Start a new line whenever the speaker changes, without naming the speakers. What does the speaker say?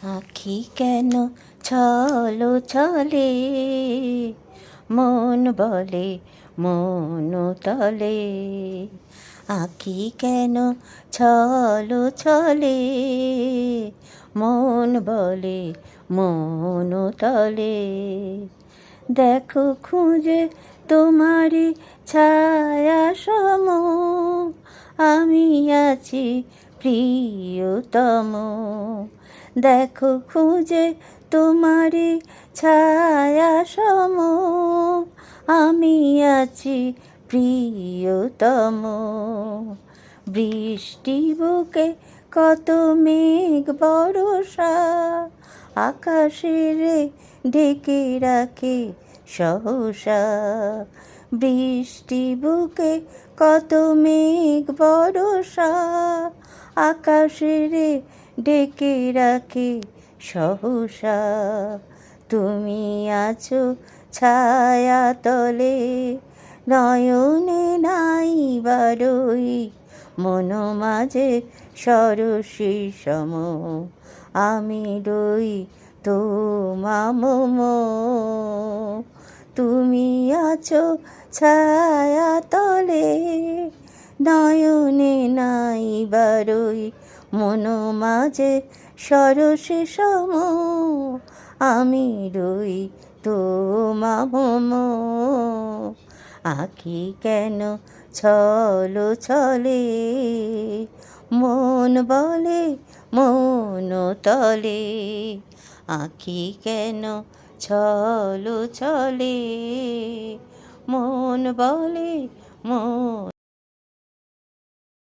আখি কেন ছলো ছলে, মন বলে মন তলে। আখি কেন ছলো ছলে, মন বলে মন তলে। দেখো খুঁজে তোমারই ছায়া সম, আমি আছি প্রিয়তম। দেখো খুঁজে তোমারই ছায়া সম, আমি আছি প্রিয়তম। বৃষ্টি বুকে কত মেঘ বরষা, আকাশের ঢেকে রাখে সহসা। বৃষ্টি বুকে কত মেঘ বরষা, আকাশের ডেকে রাখে সহসা। তুমি আছো ছায়া তলে, নয়নে নাই বারই, মন মাঝে সরসী সম, আমি রই তোমা মম। তুমি আছো ছায়া তলে, নয়নে নাই বারই, মন মাঝে সরসী সম, আমি রই তোমা মম। আখি কেন ছলো ছলে, মন বলে মন তলে। আখি কেন ছলো ছলে, মন বলে মন